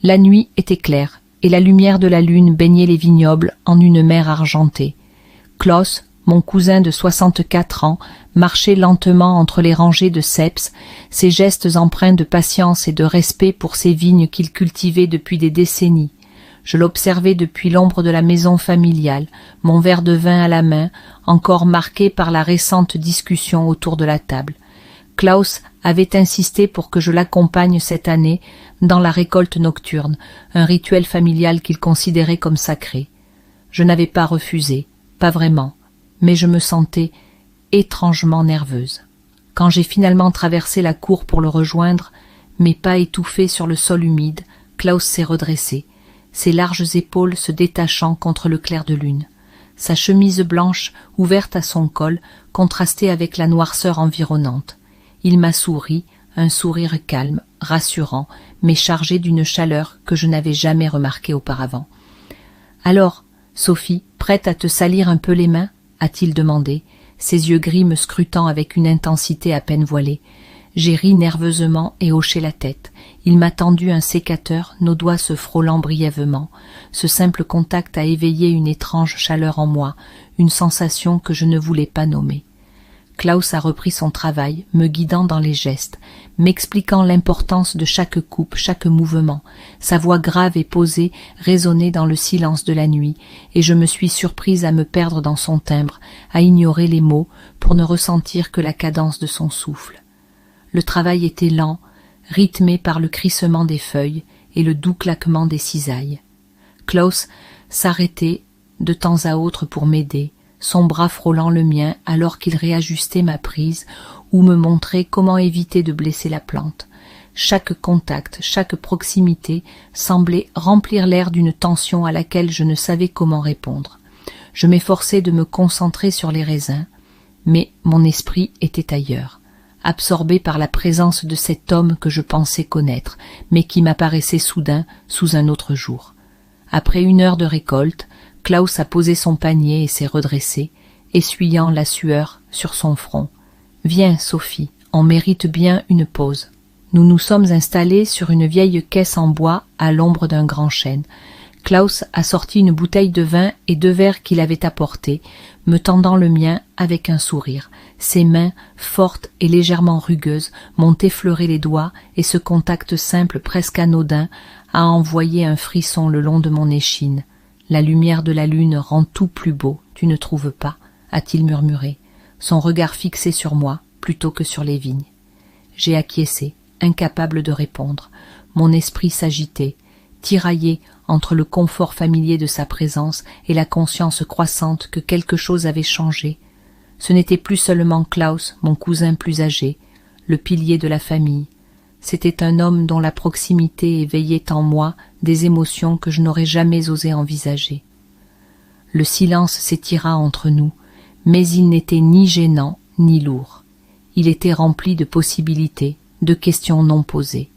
La nuit était claire, et la lumière de la lune baignait les vignobles en une mer argentée. Klaus, mon cousin de 64 ans, marchait lentement entre les rangées de ceps, ses gestes empreints de patience et de respect pour ces vignes qu'il cultivait depuis des décennies. Je l'observais depuis l'ombre de la maison familiale, mon verre de vin à la main, encore marqué par la récente discussion autour de la table. Klaus avait insisté pour que je l'accompagne cette année dans la récolte nocturne, un rituel familial qu'il considérait comme sacré. Je n'avais pas refusé, pas vraiment, mais je me sentais étrangement nerveuse. Quand j'ai finalement traversé la cour pour le rejoindre, mes pas étouffés sur le sol humide, Klaus s'est redressé, ses larges épaules se détachant contre le clair de lune. Sa chemise blanche, ouverte à son col, contrastait avec la noirceur environnante. Il m'a souri, un sourire calme, rassurant, mais chargé d'une chaleur que je n'avais jamais remarquée auparavant. « Alors, Sophie, prête à te salir un peu les mains ?» a-t-il demandé, ses yeux gris me scrutant avec une intensité à peine voilée. J'ai ri nerveusement et hoché la tête. Il m'a tendu un sécateur, nos doigts se frôlant brièvement. Ce simple contact a éveillé une étrange chaleur en moi, une sensation que je ne voulais pas nommer. Klaus a repris son travail, me guidant dans les gestes, m'expliquant l'importance de chaque coupe, chaque mouvement. Sa voix grave et posée résonnait dans le silence de la nuit, et je me suis surprise à me perdre dans son timbre, à ignorer les mots, pour ne ressentir que la cadence de son souffle. Le travail était lent, rythmé par le crissement des feuilles et le doux claquement des cisailles. Klaus s'arrêtait de temps à autre pour m'aider, son bras frôlant le mien alors qu'il réajustait ma prise ou me montrait comment éviter de blesser la plante. Chaque contact, chaque proximité semblait remplir l'air d'une tension à laquelle je ne savais comment répondre. Je m'efforçais de me concentrer sur les raisins, mais mon esprit était ailleurs, absorbé par la présence de cet homme que je pensais connaître, mais qui m'apparaissait soudain sous un autre jour. Après 1 heure de récolte, Klaus a posé son panier et s'est redressé, essuyant la sueur sur son front. « Viens, Sophie, on mérite bien une pause. » Nous nous sommes installés sur une vieille caisse en bois à l'ombre d'un grand chêne. Klaus a sorti une bouteille de vin et 2 verres qu'il avait apportés, me tendant le mien avec un sourire. Ses mains, fortes et légèrement rugueuses, m'ont effleuré les doigts et ce contact simple, presque anodin, a envoyé un frisson le long de mon échine. « La lumière de la lune rend tout plus beau, tu ne trouves pas ?» a-t-il murmuré, son regard fixé sur moi plutôt que sur les vignes. J'ai acquiescé, incapable de répondre. Mon esprit s'agitait, tiraillé entre le confort familier de sa présence et la conscience croissante que quelque chose avait changé. Ce n'était plus seulement Klaus, mon cousin plus âgé, le pilier de la famille. C'était un homme dont la proximité éveillait en moi des émotions que je n'aurais jamais osé envisager. Le silence s'étira entre nous, mais il n'était ni gênant ni lourd. Il était rempli de possibilités, de questions non posées.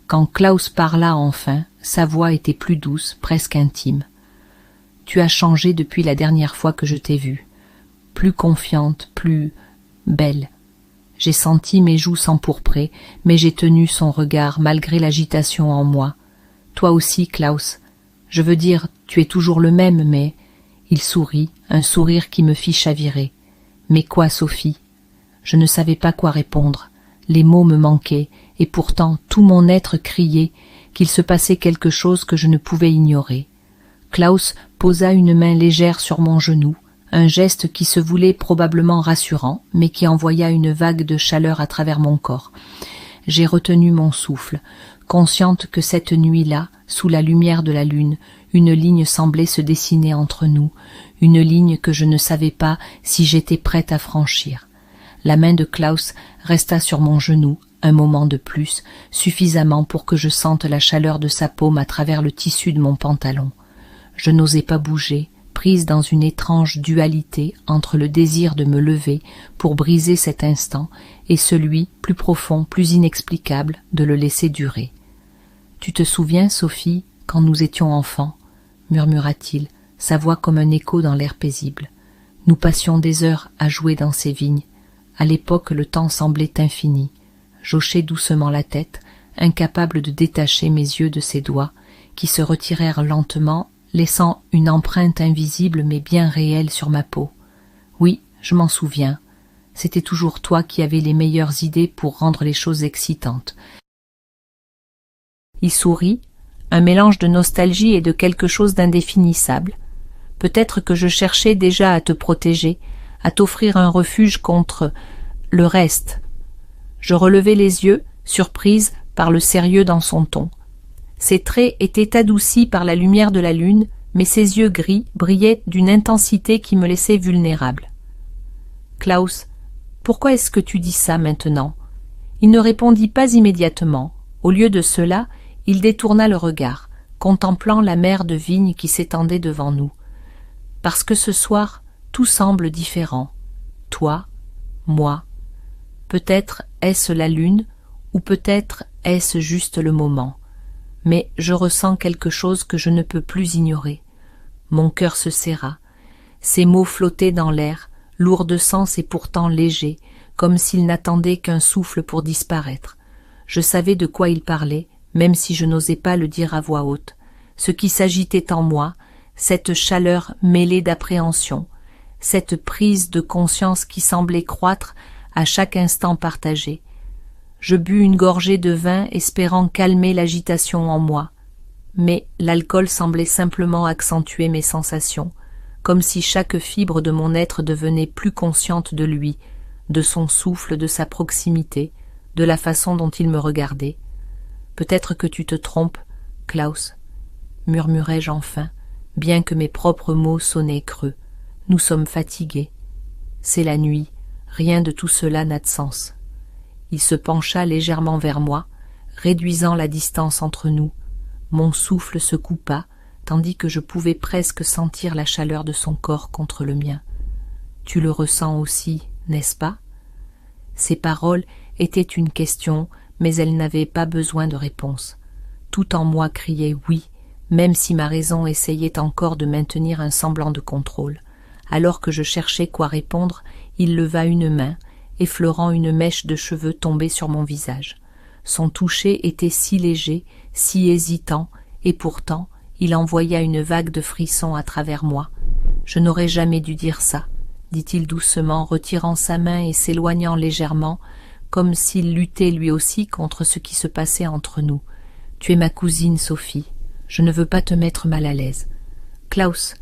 Quand Klaus parla enfin, sa voix était plus douce, presque intime. « Tu as changé depuis la dernière fois que je t'ai vue. Plus confiante, plus belle. » J'ai senti mes joues s'empourprer, mais j'ai tenu son regard malgré l'agitation en moi. « Toi aussi, Klaus. Je veux dire, tu es toujours le même, mais... » Il sourit, un sourire qui me fit chavirer. « Mais quoi, Sophie ?» Je ne savais pas quoi répondre. Les mots me manquaient, et pourtant tout mon être criait qu'il se passait quelque chose que je ne pouvais ignorer. Klaus posa une main légère sur mon genou, un geste qui se voulait probablement rassurant, mais qui envoya une vague de chaleur à travers mon corps. J'ai retenu mon souffle, consciente que cette nuit-là, sous la lumière de la lune, une ligne semblait se dessiner entre nous, une ligne que je ne savais pas si j'étais prête à franchir. La main de Klaus resta sur mon genou, un moment de plus, suffisamment pour que je sente la chaleur de sa paume à travers le tissu de mon pantalon. Je n'osais pas bouger, prise dans une étrange dualité entre le désir de me lever pour briser cet instant et celui, plus profond, plus inexplicable, de le laisser durer. « Tu te souviens, Sophie, quand nous étions enfants ?» murmura-t-il, sa voix comme un écho dans l'air paisible. « Nous passions des heures à jouer dans ces vignes. À l'époque, le temps semblait infini. » J'hochai doucement la tête, incapable de détacher mes yeux de ses doigts, qui se retirèrent lentement, laissant une empreinte invisible mais bien réelle sur ma peau. Oui, je m'en souviens. C'était toujours toi qui avais les meilleures idées pour rendre les choses excitantes. Il sourit, un mélange de nostalgie et de quelque chose d'indéfinissable. Peut-être que je cherchais déjà à te protéger, à t'offrir un refuge contre le reste. Je relevai les yeux, surprise par le sérieux dans son ton. Ses traits étaient adoucis par la lumière de la lune, mais ses yeux gris brillaient d'une intensité qui me laissait vulnérable. « Klaus, pourquoi est-ce que tu dis ça maintenant ?» Il ne répondit pas immédiatement. Au lieu de cela, il détourna le regard, contemplant la mer de vigne qui s'étendait devant nous. « Parce que ce soir, tout semble différent. Toi, moi. Peut-être est-ce la lune, ou peut-être est-ce juste le moment. Mais je ressens quelque chose que je ne peux plus ignorer. Mon cœur se serra. Ces mots flottaient dans l'air, lourds de sens et pourtant légers, comme s'ils n'attendaient qu'un souffle pour disparaître. Je savais de quoi il parlait, même si je n'osais pas le dire à voix haute. Ce qui s'agitait en moi, cette chaleur mêlée d'appréhension, cette prise de conscience qui semblait croître à chaque instant partagé. Je bus une gorgée de vin espérant calmer l'agitation en moi. Mais l'alcool semblait simplement accentuer mes sensations, comme si chaque fibre de mon être devenait plus consciente de lui, de son souffle, de sa proximité, de la façon dont il me regardait. « Peut-être que tu te trompes, Klaus, » murmurai-je enfin, bien que mes propres mots sonnaient creux. « Nous sommes fatigués. C'est la nuit, rien de tout cela n'a de sens. » Il se pencha légèrement vers moi, réduisant la distance entre nous. Mon souffle se coupa, tandis que je pouvais presque sentir la chaleur de son corps contre le mien. « Tu le ressens aussi, n'est-ce pas ?» Ces paroles étaient une question, mais elles n'avaient pas besoin de réponse. Tout en moi criait « oui », même si ma raison essayait encore de maintenir un semblant de contrôle. Alors que je cherchais quoi répondre, il leva une main, effleurant une mèche de cheveux tombée sur mon visage. Son toucher était si léger, si hésitant, et pourtant il envoya une vague de frissons à travers moi. « Je n'aurais jamais dû dire ça », dit-il doucement, retirant sa main et s'éloignant légèrement, comme s'il luttait lui aussi contre ce qui se passait entre nous. « Tu es ma cousine, Sophie. Je ne veux pas te mettre mal à l'aise. »« Klaus !»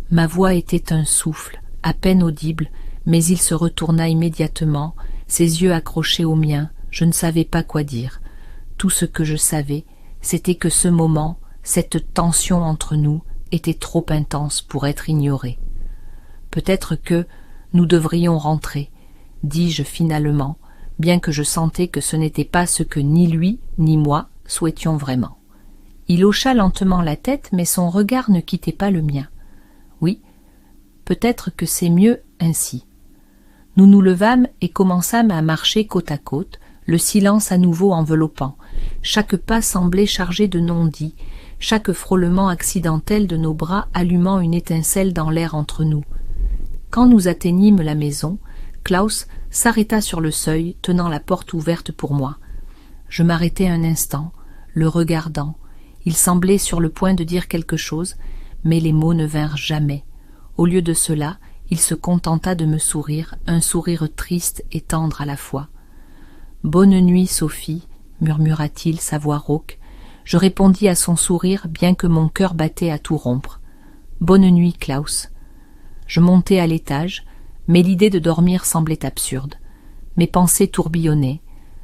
Ma voix était un souffle, à peine audible, mais il se retourna immédiatement, ses yeux accrochés aux miens. Je ne savais pas quoi dire. Tout ce que je savais, c'était que ce moment, cette tension entre nous, était trop intense pour être ignorée. Peut-être que nous devrions rentrer, dis-je finalement, bien que je sentais que ce n'était pas ce que ni lui ni moi souhaitions vraiment. Il hocha lentement la tête, mais son regard ne quittait pas le mien. Oui, peut-être que c'est mieux ainsi. Nous nous levâmes et commençâmes à marcher côte à côte, le silence à nouveau enveloppant. Chaque pas semblait chargé de non-dits, chaque frôlement accidentel de nos bras allumant une étincelle dans l'air entre nous. Quand nous atteignîmes la maison, Klaus s'arrêta sur le seuil, tenant la porte ouverte pour moi. Je m'arrêtai un instant, le regardant. Il semblait sur le point de dire quelque chose, mais les mots ne vinrent jamais. Au lieu de cela, il se contenta de me sourire, un sourire triste et tendre à la fois. « Bonne nuit, Sophie » murmura-t-il, sa voix rauque. Je répondis à son sourire, bien que mon cœur battait à tout rompre. « Bonne nuit, Klaus » Je montai à l'étage, mais l'idée de dormir semblait absurde. Mes pensées tourbillonnaient.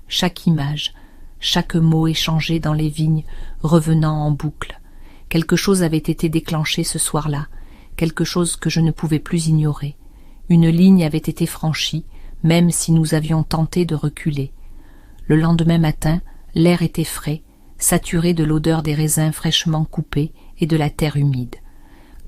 Chaque image, chaque mot échangé dans les vignes, revenant en boucle. Quelque chose avait été déclenché ce soir-là, quelque chose que je ne pouvais plus ignorer. Une ligne avait été franchie, même si nous avions tenté de reculer. Le lendemain matin, l'air était frais, saturé de l'odeur des raisins fraîchement coupés et de la terre humide.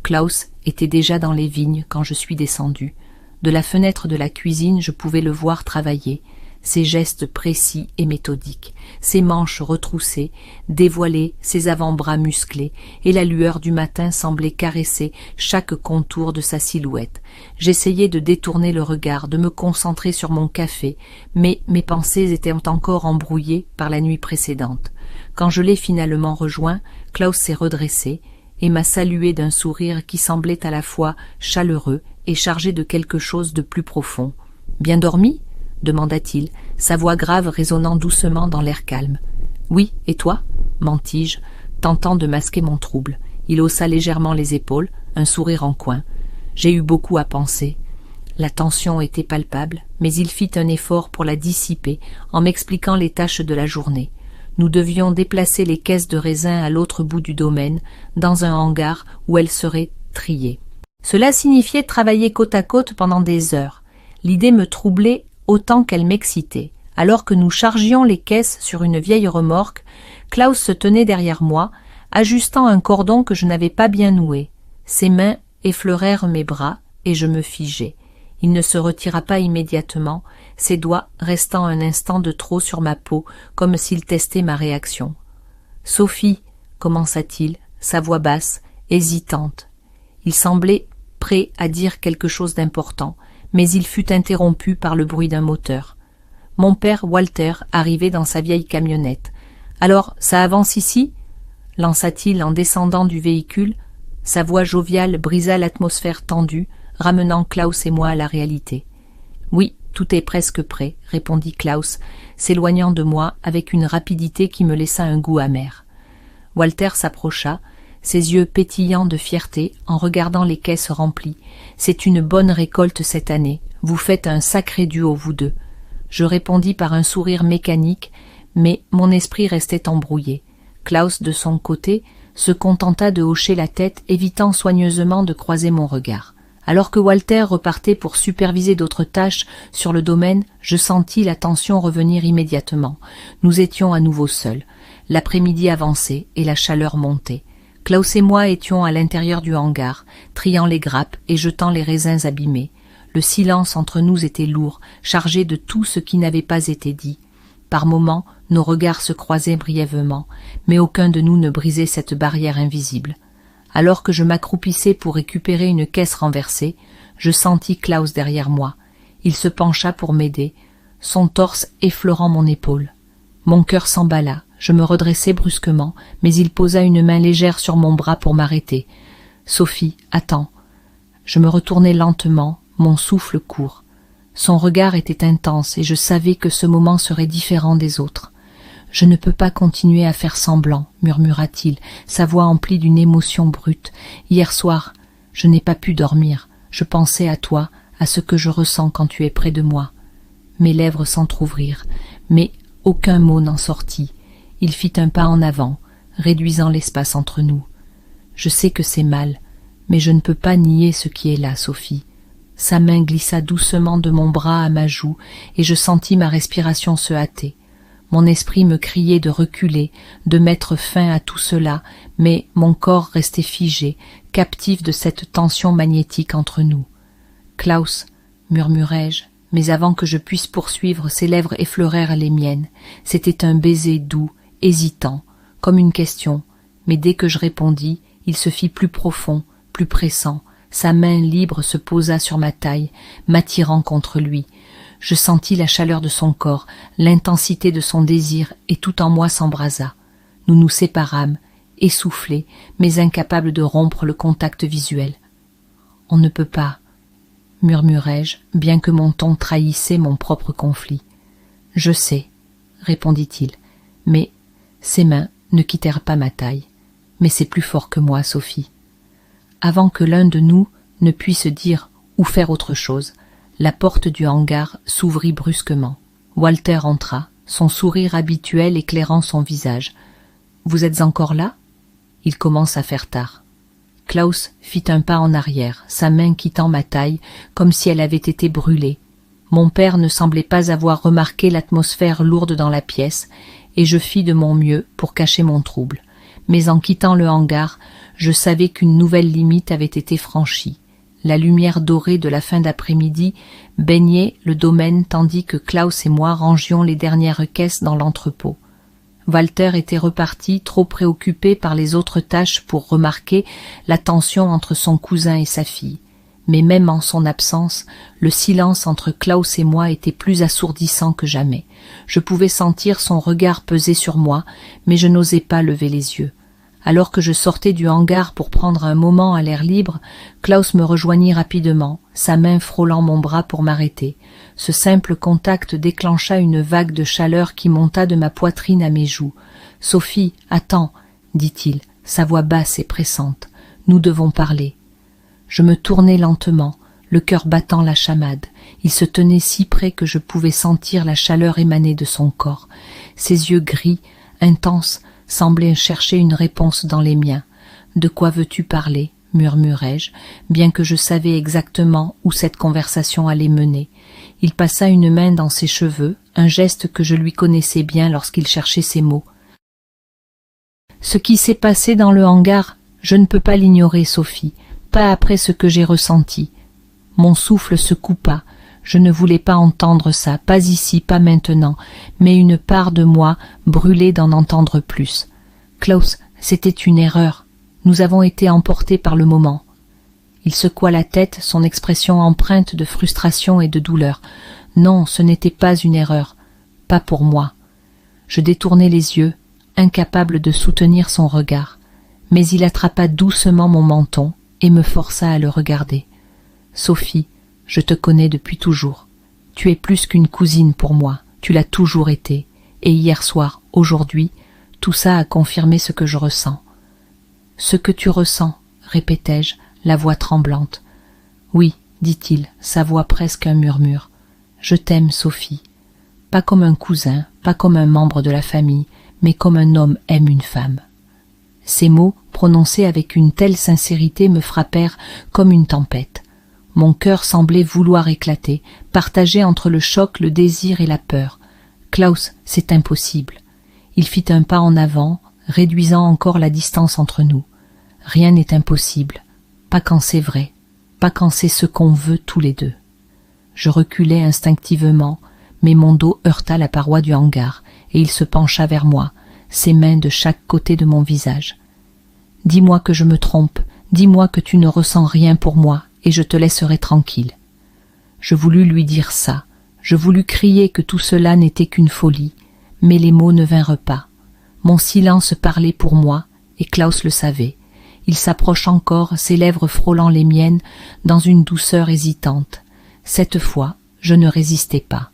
Klaus était déjà dans les vignes quand je suis descendu. De la fenêtre de la cuisine, je pouvais le voir travailler, ses gestes précis et méthodiques, ses manches retroussées, dévoiler ses avant-bras musclés, et la lueur du matin semblait caresser chaque contour de sa silhouette. J'essayais de détourner le regard, de me concentrer sur mon café, mais mes pensées étaient encore embrouillées par la nuit précédente. Quand je l'ai finalement rejoint, Klaus s'est redressé et m'a salué d'un sourire qui semblait à la fois chaleureux et chargé de quelque chose de plus profond. « Bien dormi ?» demanda-t-il, sa voix grave résonnant doucement dans l'air calme. « Oui, et toi ?» mentis-je, tentant de masquer mon trouble. Il haussa légèrement les épaules, un sourire en coin. J'ai eu beaucoup à penser. La tension était palpable, mais il fit un effort pour la dissiper en m'expliquant les tâches de la journée. Nous devions déplacer les caisses de raisin à l'autre bout du domaine, dans un hangar où elles seraient triées. Cela signifiait travailler côte à côte pendant des heures. L'idée me troublait autant qu'elle m'excitait. Alors que nous chargions les caisses sur une vieille remorque, Klaus se tenait derrière moi, ajustant un cordon que je n'avais pas bien noué. Ses mains effleurèrent mes bras et je me figeai. Il ne se retira pas immédiatement, ses doigts restant un instant de trop sur ma peau, comme s'il testait ma réaction. « Sophie, » commença-t-il, sa voix basse, hésitante. Il semblait prêt à dire quelque chose d'important, mais il fut interrompu par le bruit d'un moteur. Mon père Walter arrivait dans sa vieille camionnette. « Alors, ça avance ici ?» lança-t-il en descendant du véhicule. Sa voix joviale brisa l'atmosphère tendue, ramenant Klaus et moi à la réalité. « Oui, tout est presque prêt, » répondit Klaus, s'éloignant de moi avec une rapidité qui me laissa un goût amer. Walter s'approcha, ses yeux pétillants de fierté en regardant les caisses remplies. « C'est une bonne récolte cette année, vous faites un sacré duo vous deux. » Je répondis par un sourire mécanique, mais mon esprit restait embrouillé. Klaus, de son côté, se contenta de hocher la tête, évitant soigneusement de croiser mon regard. Alors que Walter repartait pour superviser d'autres tâches sur le domaine, je sentis la tension revenir immédiatement. Nous étions à nouveau seuls. L'après-midi avançait et la chaleur montait. Klaus et moi étions à l'intérieur du hangar, triant les grappes et jetant les raisins abîmés. Le silence entre nous était lourd, chargé de tout ce qui n'avait pas été dit. Par moments, nos regards se croisaient brièvement, mais aucun de nous ne brisait cette barrière invisible. Alors que je m'accroupissais pour récupérer une caisse renversée, je sentis Klaus derrière moi. Il se pencha pour m'aider, son torse effleurant mon épaule. Mon cœur s'emballa, je me redressai brusquement, mais il posa une main légère sur mon bras pour m'arrêter. « Sophie, attends. » Je me retournai lentement, mon souffle court. Son regard était intense et je savais que ce moment serait différent des autres. « Je ne peux pas continuer à faire semblant, » murmura-t-il, sa voix emplie d'une émotion brute. « Hier soir, je n'ai pas pu dormir. Je pensais à toi, à ce que je ressens quand tu es près de moi. » Mes lèvres s'entr'ouvrirent, mais aucun mot n'en sortit. Il fit un pas en avant, réduisant l'espace entre nous. « Je sais que c'est mal, mais je ne peux pas nier ce qui est là, Sophie. » Sa main glissa doucement de mon bras à ma joue et je sentis ma respiration se hâter. Mon esprit me criait de reculer, de mettre fin à tout cela, mais mon corps restait figé, captif de cette tension magnétique entre nous. « Klaus, » murmurai-je, mais avant que je puisse poursuivre, ses lèvres effleurèrent les miennes. C'était un baiser doux, hésitant, comme une question, mais dès que je répondis, il se fit plus profond, plus pressant. Sa main libre se posa sur ma taille, m'attirant contre lui. Je sentis la chaleur de son corps, l'intensité de son désir, et tout en moi s'embrasa. Nous nous séparâmes, essoufflés, mais incapables de rompre le contact visuel. « On ne peut pas, » murmurai-je, bien que mon ton trahissait mon propre conflit. « Je sais, » répondit-il, mais ses mains ne quittèrent pas ma taille. « Mais c'est plus fort que moi, Sophie. » Avant que l'un de nous ne puisse dire ou faire autre chose, la porte du hangar s'ouvrit brusquement. Walter entra, son sourire habituel éclairant son visage. « Vous êtes encore là ?» Il commence à faire tard. Klaus fit un pas en arrière, sa main quittant ma taille, comme si elle avait été brûlée. Mon père ne semblait pas avoir remarqué l'atmosphère lourde dans la pièce, et je fis de mon mieux pour cacher mon trouble. Mais en quittant le hangar, je savais qu'une nouvelle limite avait été franchie. La lumière dorée de la fin d'après-midi baignait le domaine tandis que Klaus et moi rangions les dernières caisses dans l'entrepôt. Walter était reparti, trop préoccupé par les autres tâches pour remarquer la tension entre son cousin et sa fille. Mais même en son absence, le silence entre Klaus et moi était plus assourdissant que jamais. Je pouvais sentir son regard peser sur moi, mais je n'osais pas lever les yeux. Alors que je sortais du hangar pour prendre un moment à l'air libre, Klaus me rejoignit rapidement, sa main frôlant mon bras pour m'arrêter. Ce simple contact déclencha une vague de chaleur qui monta de ma poitrine à mes joues. « Sophie, attends !» dit-il, sa voix basse et pressante. « Nous devons parler. » Je me tournai lentement, le cœur battant la chamade. Il se tenait si près que je pouvais sentir la chaleur émaner de son corps. Ses yeux gris, intenses, semblaient chercher une réponse dans les miens. « De quoi veux-tu parler ?» murmurai-je, bien que je savais exactement où cette conversation allait mener. Il passa une main dans ses cheveux, un geste que je lui connaissais bien lorsqu'il cherchait ses mots. « Ce qui s'est passé dans le hangar, je ne peux pas l'ignorer, Sophie, pas après ce que j'ai ressenti. » Mon souffle se coupa. Je ne voulais pas entendre ça, pas ici, pas maintenant, mais une part de moi brûlait d'en entendre plus. Klaus, c'était une erreur. Nous avons été emportés par le moment. Il secoua la tête, son expression empreinte de frustration et de douleur. Non, ce n'était pas une erreur. Pas pour moi. Je détournai les yeux, incapable de soutenir son regard. Mais il attrapa doucement mon menton et me força à le regarder. Sophie, je te connais depuis toujours. Tu es plus qu'une cousine pour moi, tu l'as toujours été. Et hier soir, aujourd'hui, tout ça a confirmé ce que je ressens. Ce que tu ressens, répétai-je, la voix tremblante. Oui, dit-il, sa voix presque un murmure. Je t'aime, Sophie. Pas comme un cousin, pas comme un membre de la famille, mais comme un homme aime une femme. Ces mots, prononcés avec une telle sincérité, me frappèrent comme une tempête. Mon cœur semblait vouloir éclater, partagé entre le choc, le désir et la peur. Klaus, c'est impossible. Il fit un pas en avant, réduisant encore la distance entre nous. Rien n'est impossible, pas quand c'est vrai, pas quand c'est ce qu'on veut tous les deux. Je reculai instinctivement, mais mon dos heurta la paroi du hangar, et il se pencha vers moi, ses mains de chaque côté de mon visage. « Dis-moi que je me trompe, dis-moi que tu ne ressens rien pour moi, et je te laisserai tranquille. » Je voulus lui dire ça, je voulus crier que tout cela n'était qu'une folie, mais les mots ne vinrent pas. Mon silence parlait pour moi, et Klaus le savait. Il s'approche encore, ses lèvres frôlant les miennes, dans une douceur hésitante. Cette fois, je ne résistai pas.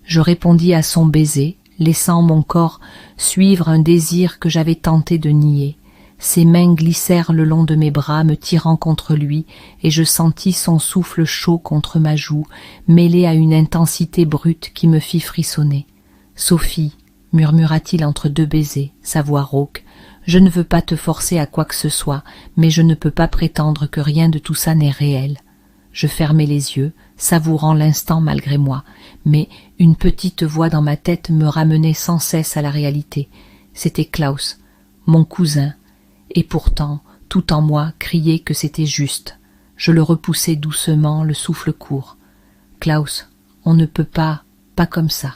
Je répondis à son baiser, laissant mon corps suivre un désir que j'avais tenté de nier. Ses mains glissèrent le long de mes bras, me tirant contre lui, et je sentis son souffle chaud contre ma joue, mêlé à une intensité brute qui me fit frissonner. « Sophie, » murmura-t-il entre deux baisers, sa voix rauque, « je ne veux pas te forcer à quoi que ce soit, mais je ne peux pas prétendre que rien de tout ça n'est réel. » Je fermai les yeux, savourant l'instant malgré moi, mais une petite voix dans ma tête me ramenait sans cesse à la réalité. C'était Klaus, mon cousin, et pourtant, tout en moi criait que c'était juste. Je le repoussai doucement, le souffle court. « Klaus, on ne peut pas comme ça. »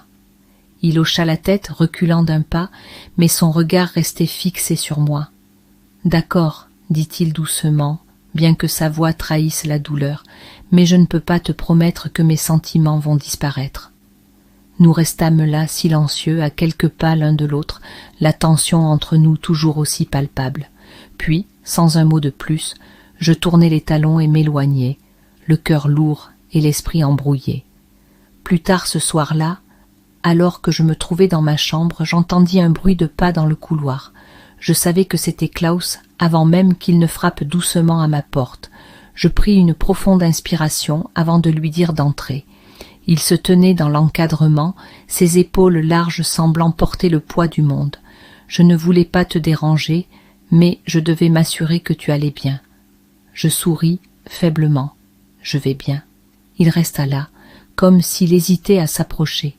Il hocha la tête, reculant d'un pas, mais son regard restait fixé sur moi. « D'accord, » dit-il doucement, bien que sa voix trahisse la douleur, « mais je ne peux pas te promettre que mes sentiments vont disparaître. » Nous restâmes là, silencieux, à quelques pas l'un de l'autre, la tension entre nous toujours aussi palpable. Puis, sans un mot de plus, je tournai les talons et m'éloignai, le cœur lourd et l'esprit embrouillé. Plus tard ce soir-là, alors que je me trouvais dans ma chambre, j'entendis un bruit de pas dans le couloir. Je savais que c'était Klaus avant même qu'il ne frappe doucement à ma porte. Je pris une profonde inspiration avant de lui dire d'entrer. Il se tenait dans l'encadrement, ses épaules larges semblant porter le poids du monde. Je ne voulais pas te déranger, mais je devais m'assurer que tu allais bien. Je souris faiblement. Je vais bien. Il resta là, comme s'il hésitait à s'approcher.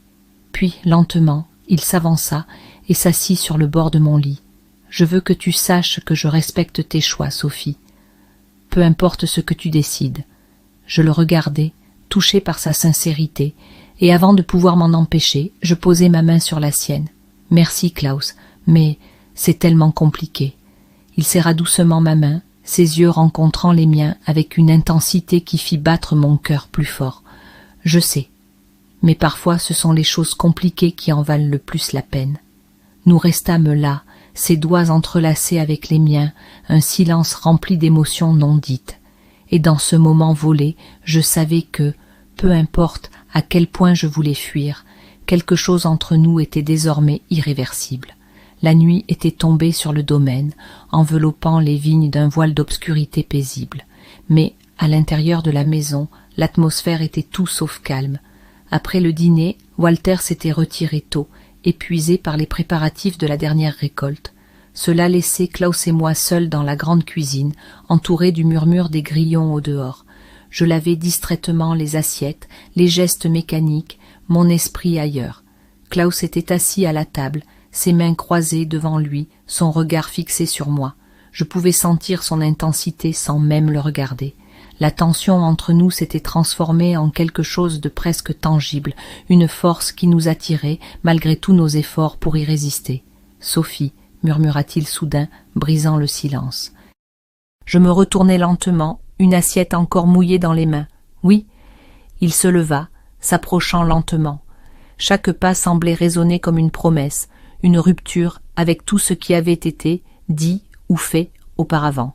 Puis, lentement, il s'avança et s'assit sur le bord de mon lit. Je veux que tu saches que je respecte tes choix, Sophie. Peu importe ce que tu décides. Je le regardai, touché par sa sincérité, et avant de pouvoir m'en empêcher, je posai ma main sur la sienne. Merci, Klaus, mais c'est tellement compliqué. Il serra doucement ma main, ses yeux rencontrant les miens avec une intensité qui fit battre mon cœur plus fort. Je sais, mais parfois ce sont les choses compliquées qui en valent le plus la peine. Nous restâmes là, ses doigts entrelacés avec les miens, un silence rempli d'émotions non dites. Et dans ce moment volé, je savais que, peu importe à quel point je voulais fuir, quelque chose entre nous était désormais irréversible. La nuit était tombée sur le domaine, enveloppant les vignes d'un voile d'obscurité paisible. Mais, à l'intérieur de la maison, l'atmosphère était tout sauf calme. Après le dîner, Walter s'était retiré tôt, épuisé par les préparatifs de la dernière récolte. Cela laissait Klaus et moi seuls dans la grande cuisine, entourés du murmure des grillons au dehors. Je lavais distraitement les assiettes, les gestes mécaniques, mon esprit ailleurs. Klaus était assis à la table, ses mains croisées devant lui, son regard fixé sur moi. Je pouvais sentir son intensité sans même le regarder. La tension entre nous s'était transformée en quelque chose de presque tangible, une force qui nous attirait malgré tous nos efforts pour y résister. « Sophie » murmura-t-il soudain, brisant le silence. Je me retournai lentement, une assiette encore mouillée dans les mains. « Oui ». Il se leva, s'approchant lentement. Chaque pas semblait résonner comme une promesse, une rupture avec tout ce qui avait été dit ou fait auparavant.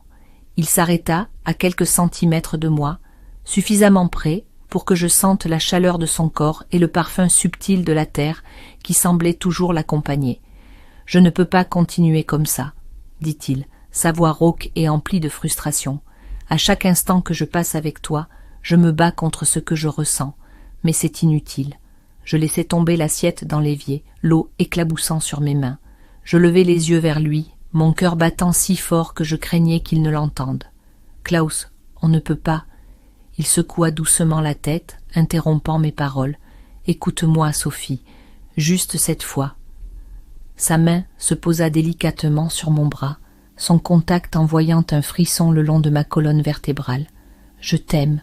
Il s'arrêta à quelques centimètres de moi, suffisamment près pour que je sente la chaleur de son corps et le parfum subtil de la terre qui semblait toujours l'accompagner. « Je ne peux pas continuer comme ça, » dit-il, sa voix rauque et emplie de frustration. « À chaque instant que je passe avec toi, je me bats contre ce que je ressens, mais c'est inutile. » Je laissai tomber l'assiette dans l'évier, l'eau éclaboussant sur mes mains. Je levai les yeux vers lui, mon cœur battant si fort que je craignais qu'il ne l'entende. « Klaus, on ne peut pas. » Il secoua doucement la tête, interrompant mes paroles. « Écoute-moi, Sophie, juste cette fois. » Sa main se posa délicatement sur mon bras, son contact envoyant un frisson le long de ma colonne vertébrale. « Je t'aime,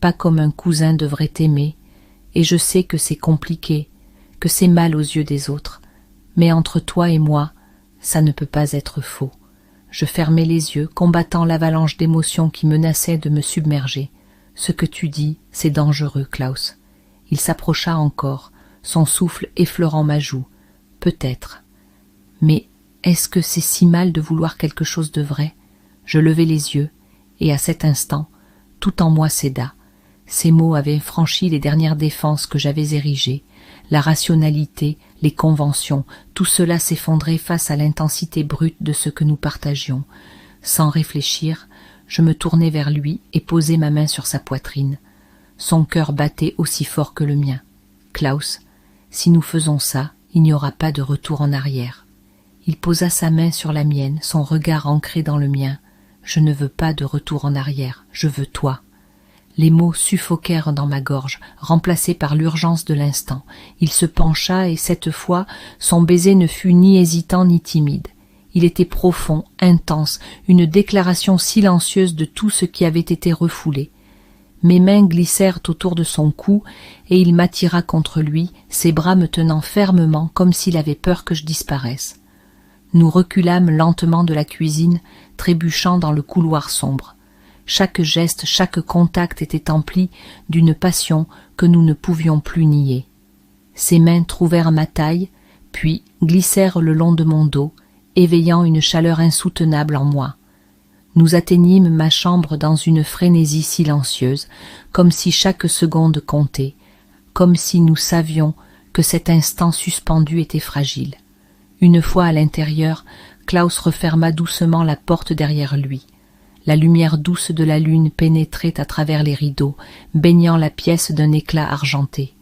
pas comme un cousin devrait t'aimer, et je sais que c'est compliqué, que c'est mal aux yeux des autres, mais entre toi et moi, ça ne peut pas être faux. » Je fermai les yeux, combattant l'avalanche d'émotions qui menaçait de me submerger. « Ce que tu dis, c'est dangereux, Klaus. » Il s'approcha encore, son souffle effleurant ma joue. « Peut-être. Mais est-ce que c'est si mal de vouloir quelque chose de vrai ?» Je levai les yeux, et à cet instant, tout en moi céda. Ces mots avaient franchi les dernières défenses que j'avais érigées. La rationalité, les conventions, tout cela s'effondrait face à l'intensité brute de ce que nous partagions. Sans réfléchir, je me tournai vers lui et posai ma main sur sa poitrine. Son cœur battait aussi fort que le mien. « Klaus, si nous faisons ça, il n'y aura pas de retour en arrière. » Il posa sa main sur la mienne, son regard ancré dans le mien. « Je ne veux pas de retour en arrière, je veux toi. » Les mots suffoquèrent dans ma gorge, remplacés par l'urgence de l'instant. Il se pencha et cette fois, son baiser ne fut ni hésitant ni timide. Il était profond, intense, une déclaration silencieuse de tout ce qui avait été refoulé. Mes mains glissèrent autour de son cou et il m'attira contre lui, ses bras me tenant fermement comme s'il avait peur que je disparaisse. Nous reculâmes lentement de la cuisine, trébuchant dans le couloir sombre. Chaque geste, chaque contact était empli d'une passion que nous ne pouvions plus nier. Ses mains trouvèrent ma taille, puis glissèrent le long de mon dos, éveillant une chaleur insoutenable en moi. Nous atteignîmes ma chambre dans une frénésie silencieuse, comme si chaque seconde comptait, comme si nous savions que cet instant suspendu était fragile. Une fois à l'intérieur, Klaus referma doucement la porte derrière lui. La lumière douce de la lune pénétrait à travers les rideaux, baignant la pièce d'un éclat argenté.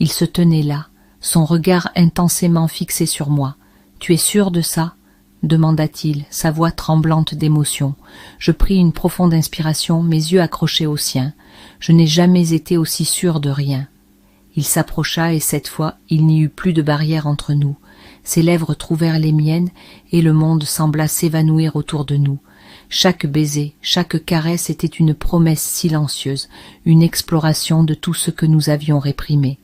Il se tenait là, son regard intensément fixé sur moi. « Tu es sûr de ça ?» demanda-t-il, sa voix tremblante d'émotion. Je pris une profonde inspiration, mes yeux accrochés aux siens. Je n'ai jamais été aussi sûr de rien. Il s'approcha et cette fois, il n'y eut plus de barrière entre nous. Ses lèvres trouvèrent les miennes et le monde sembla s'évanouir autour de nous. Chaque baiser, chaque caresse était une promesse silencieuse, une exploration de tout ce que nous avions réprimé.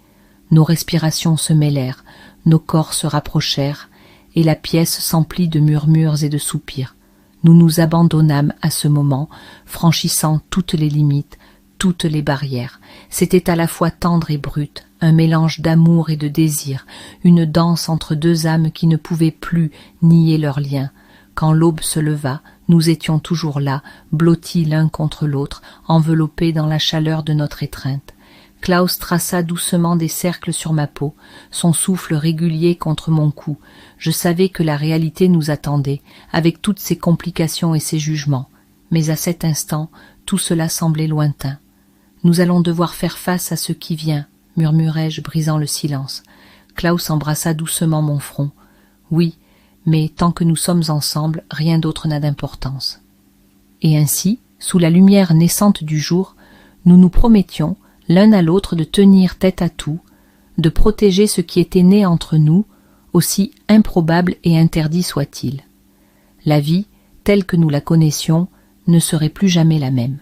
Nos respirations se mêlèrent, nos corps se rapprochèrent, et la pièce s'emplit de murmures et de soupirs. Nous nous abandonnâmes à ce moment, franchissant toutes les limites, toutes les barrières. C'était à la fois tendre et brute, un mélange d'amour et de désir, une danse entre deux âmes qui ne pouvaient plus nier leur lien. Quand l'aube se leva, nous étions toujours là, blottis l'un contre l'autre, enveloppés dans la chaleur de notre étreinte. Klaus traça doucement des cercles sur ma peau, son souffle régulier contre mon cou. Je savais que la réalité nous attendait, avec toutes ses complications et ses jugements. Mais à cet instant, tout cela semblait lointain. « Nous allons devoir faire face à ce qui vient, » murmurai-je, brisant le silence. Klaus embrassa doucement mon front. « Oui, mais tant que nous sommes ensemble, rien d'autre n'a d'importance. » Et ainsi, sous la lumière naissante du jour, nous nous promettions, l'un à l'autre, de tenir tête à tout, de protéger ce qui était né entre nous, aussi improbable et interdit soit-il. La vie, telle que nous la connaissions, ne serait plus jamais la même.